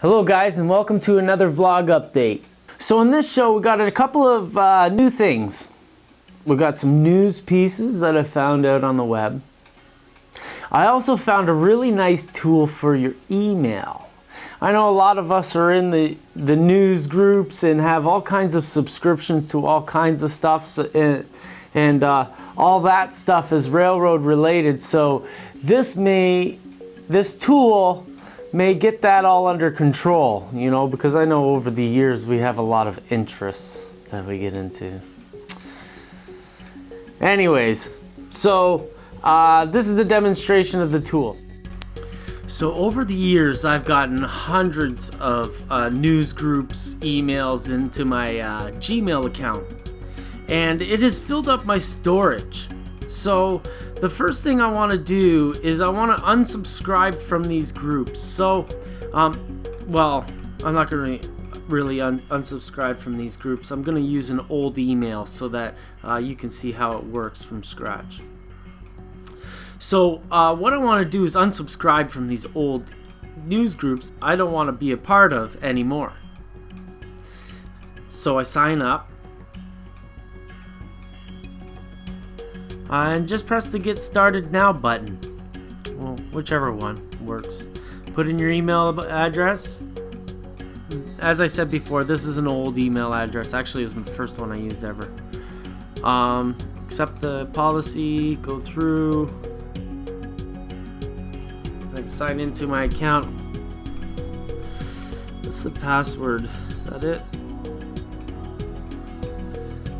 Hello guys, and welcome to another vlog update. So in this show we got a couple of new things. We got some news pieces that I found out on the web. I also found a really nice tool for your email. I know a lot of us are in the news groups and have all kinds of subscriptions to all kinds of stuff, and all that stuff is railroad related. So this tool may get that all under control, you know, because I know over the years we have a lot of interests that we get into. Anyways, so this is the demonstration of the tool. So over the years I've gotten hundreds of news groups, emails into my Gmail account, and it has filled up my storage. So the first thing I want to do is I want to unsubscribe from these groups. So, well, I'm not going to really unsubscribe from these groups. I'm going to use an old email so that you can see how it works from scratch. So what I want to do is unsubscribe from these old news groups I don't want to be a part of anymore. So I sign up. And just press the Get Started Now button. Well, whichever one works. Put in your email address. As I said before, this is an old email address. Actually, it was the first one I used ever. Accept the policy, go through. I sign into my account. What's the password? Is that it?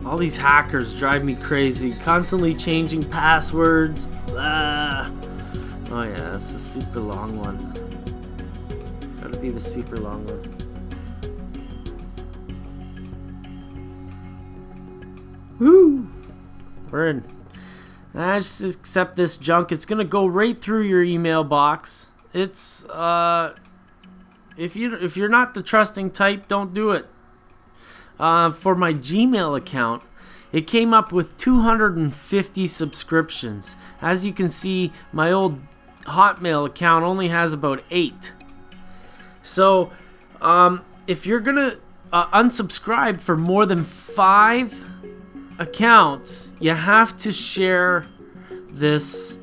All these hackers drive me crazy, constantly changing passwords. Blah. Oh yeah, that's the super long one. It's gotta be the super long one. Woo! We're in. I just accept this junk. It's gonna go right through your email box. It's if you're not the trusting type, don't do it. For my Gmail account, it came up with 250 subscriptions. As you can see, my old Hotmail account only has about 8. So if you're gonna unsubscribe for more than 5 accounts, you have to share this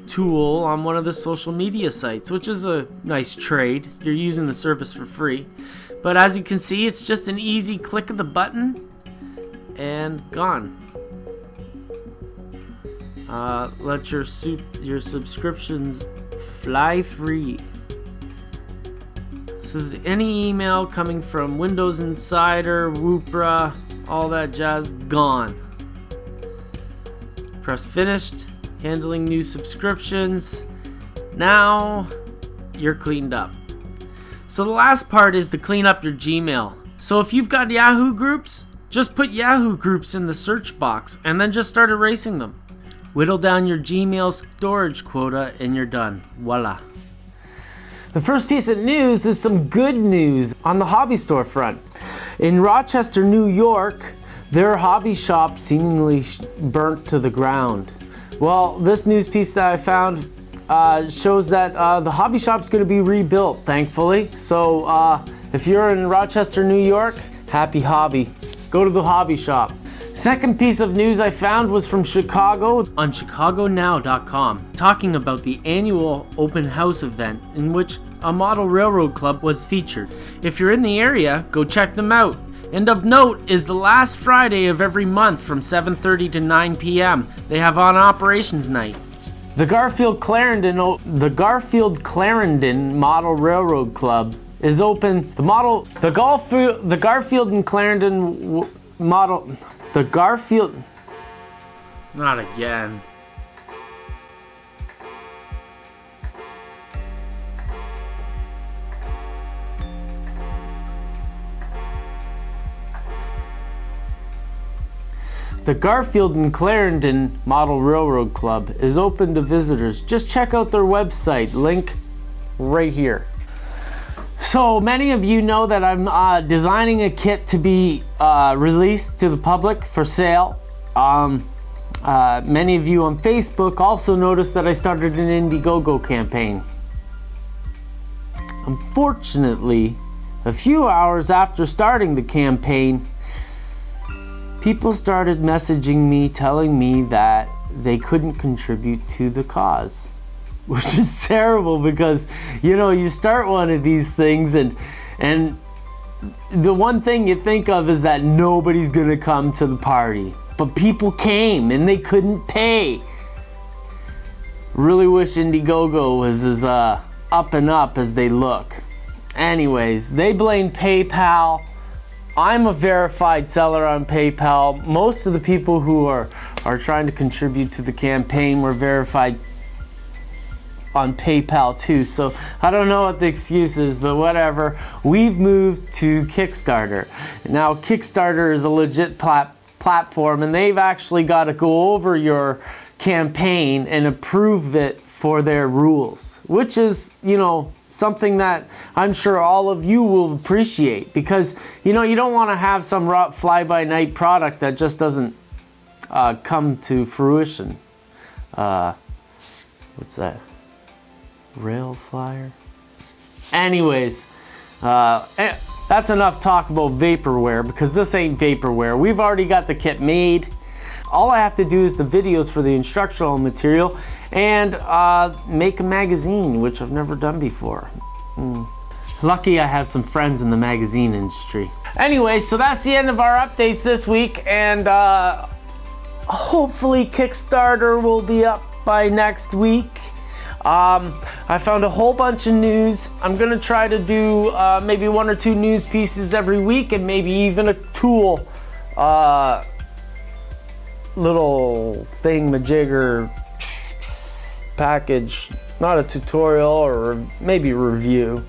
tool on one of the social media sites, which is a nice trade. You're using the service for free. But as you can see, it's just an easy click of the button and gone. Let your subscriptions fly free. So this is any email coming from Windows Insider, Woopra, all that jazz, gone. Press finished. Handling new subscriptions. Now you're cleaned up. So the last part is to clean up your Gmail. So if you've got Yahoo groups, just put Yahoo groups in the search box and then just start erasing them. Whittle down your Gmail storage quota and you're done. Voila. The first piece of news is some good news on the hobby store front. In Rochester, New York, their hobby shop seemingly burnt to the ground. Well, this news piece that I found shows that the hobby shop's going to be rebuilt, thankfully. So if you're in Rochester, New York, happy hobby. Go to the hobby shop. Second piece of news I found was from Chicago on chicagonow.com, talking about the annual open house event in which a model railroad club was featured. If you're in the area, go check them out. And of note is the last Friday of every month from 7:30 to 9 p.m. They have on operations night. The Garfield Clarendon Model Railroad Club is open. The Garfield and Clarendon Model. The Garfield. Not again. The Garfield and Clarendon Model Railroad Club is open to visitors. Just check out their website, link right here. So many of you know that I'm designing a kit to be released to the public for sale. Many of you on Facebook also noticed that I started an Indiegogo campaign. Unfortunately, A few hours after starting the campaign, people started messaging me telling me that they couldn't contribute to the cause, which is terrible because, you know, you start one of these things and the one thing you think of is that nobody's gonna come to the party, but people came and they couldn't pay. Really wish Indiegogo was as up and up as they look. Anyways, they blame PayPal. I'm a verified seller on PayPal. Most of the people who are trying to contribute to the campaign were verified on PayPal too. So I don't know what the excuse is, but whatever. We've moved to Kickstarter. Now Kickstarter is a legit platform, and they've actually got to go over your campaign and approve it for their rules, which is, you know, something that I'm sure all of you will appreciate, because, you know, you don't want to have some fly-by-night product that just doesn't come to fruition. What's that? Rail flyer? Anyways, that's enough talk about vaporware, because this ain't vaporware. We've already got the kit made. All I have to do is the videos for the instructional material and make a magazine, which I've never done before. Lucky I have some friends in the magazine industry. Anyway, so that's the end of our updates this week, and hopefully Kickstarter will be up by next week. I found a whole bunch of news. I'm gonna try to do maybe 1 or 2 news pieces every week, and maybe even a tool little thing-majigger package, not a tutorial, or maybe a review.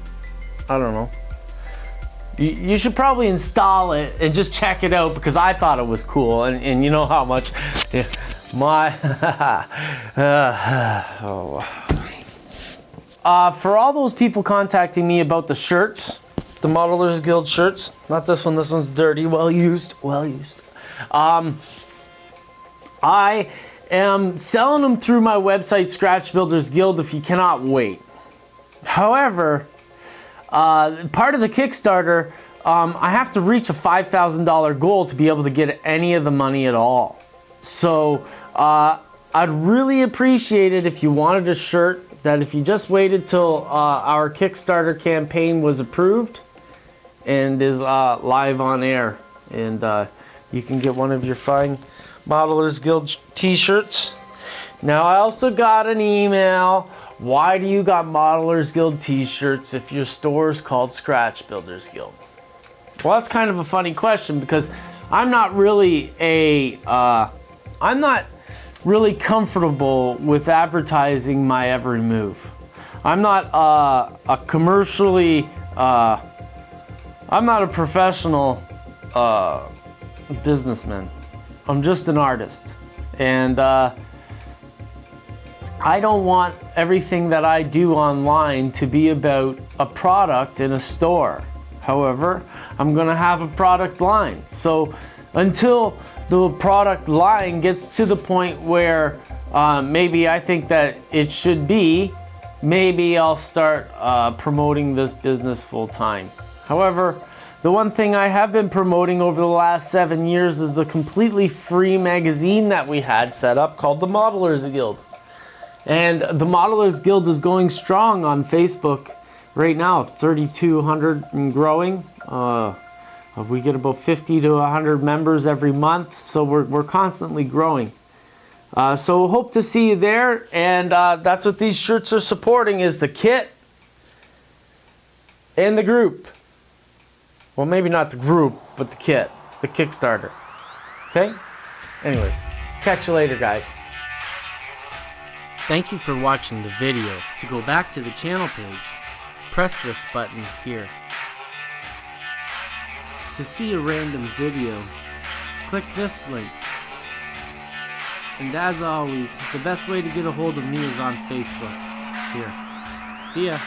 I don't know. You should probably install it and just check it out, because I thought it was cool, and you know how much for all those people contacting me about the shirts, the Modelers Guild shirts, not this one, this one's dirty, well used. I am selling them through my website, Scratch Builders Guild, if you cannot wait. However, part of the Kickstarter, I have to reach a $5,000 goal to be able to get any of the money at all. So I'd really appreciate it if you wanted a shirt that, if you just waited till our Kickstarter campaign was approved and is live on air, and you can get one of your fine Modelers Guild t-shirts. Now I also got an email, why do you got Modelers Guild t-shirts if your store is called Scratch Builders Guild? Well, that's kind of a funny question, because I'm not really comfortable with advertising my every move. I'm not a commercially, I'm not a professional businessman. I'm just an artist, and I don't want everything that I do online to be about a product in a store. However, I'm gonna have a product line. So until the product line gets to the point where maybe I think that it should be, maybe I'll start promoting this business full time. However, the one thing I have been promoting over the last 7 years is the completely free magazine that we had set up called the Modelers Guild. And the Modelers Guild is going strong on Facebook right now, 3,200 and growing. We get about 50 to 100 members every month, so we're constantly growing. So hope to see you there, and that's what these shirts are supporting, is the kit and the group. Well, maybe not the group, but the kit, the Kickstarter. Okay? Anyways, catch you later, guys. Thank you for watching the video. To go back to the channel page, press this button here. To see a random video, click this link. And as always, the best way to get a hold of me is on Facebook. Here. See ya.